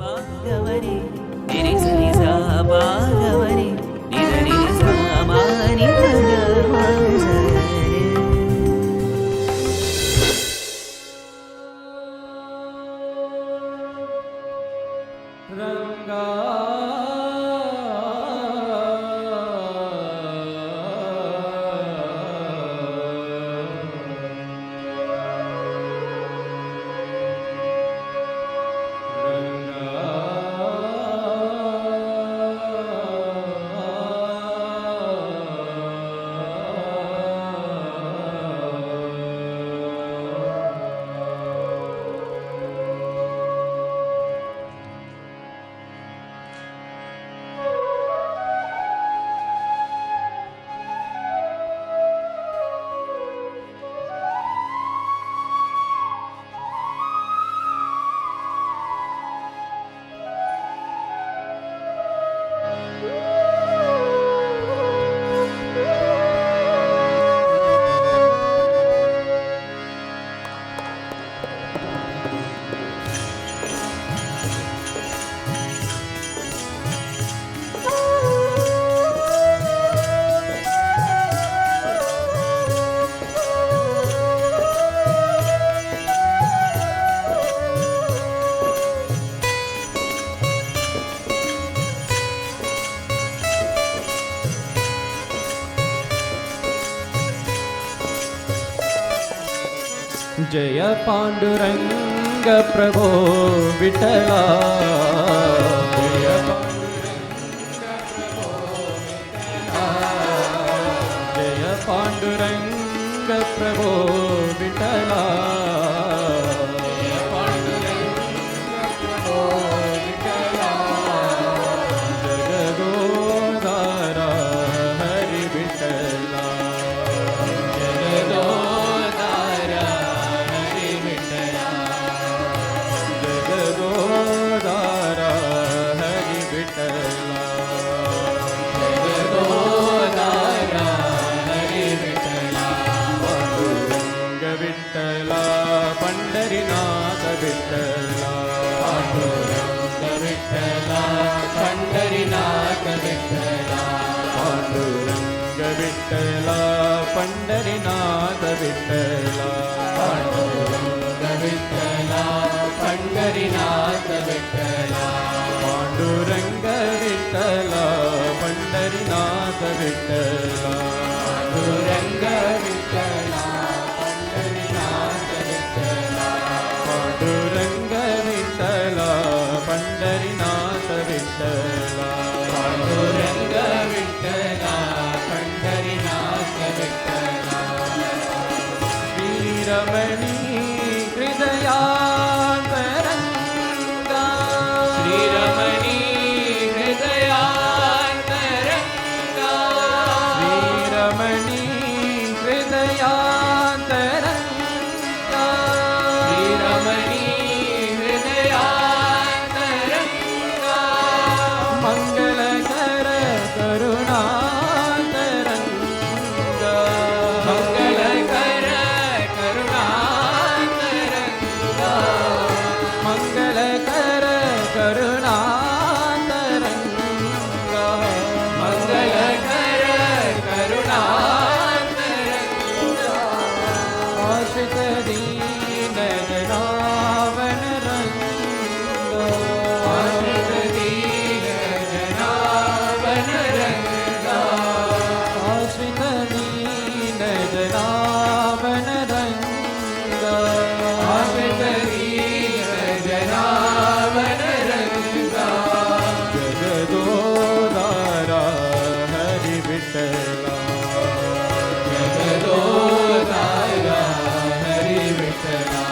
பாகவரே நிரி சரி சா பாகவரே நிரி சா மாரி பகவரே ரங்கா जय पांडुरंग प्रभो विठला जय पांडुरंग प्रभो विठला जगदोधारा हरि विठला विठ्ठला पंढरीनाथ विठ्ठला पांडुरंग विठ्ठला पंढरीनाथ विठ्ठला पांडुरंग विठ्ठला पंढरीनाथ विठ्ठला पांडुरंग विठ्ठला पंढरीनाथ विठ्ठला पांडुरंग विठ्ठला पंढरीनाथ विठ्ठला पांडुरंग विठ्ठला पांडुरंग विठ्ठला पंढरीनाथ विठ्ठला पांडुरंग विठ्ठला पंढरीनाथ विठ्ठला श्रीरमणी हृदयान्तरंगा श्रीरमणी हृदयान्तरंगा श्रीरमणी हृदयान्तरंगा मंगलकर करुणातरंगा मंगलकर करुणातरंगा मंगलकर करुणातरंगा मंगलकर करुणातरंगा आश्रित दीन जनावन रंगा आश्रित दीन जनावन रंगा आश्रित दीन जनावन रंगा आश्रित दीन जनावन रंगा जगदोधारा हरि विठ्ठला जगदोधारा हरि विठ्ठला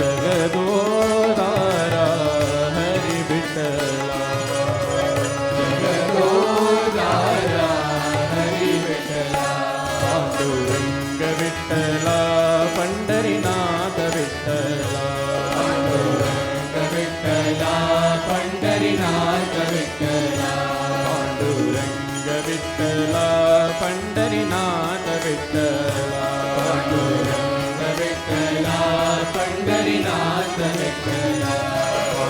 जगदोधारा हरि विठ्ठला जगदोधारा हरि विठ्ठला पांडुरंग विठ्ठला पंढरीनाथ विठ्ठला पांडुरंग विठ्ठला पंढरीनाथ विठ्ठला पांडुरंग विठ्ठला पंढरीनाथ विठ्ठला पांडुरंग विठ्ठला पंढरीनाथ विठ्ठला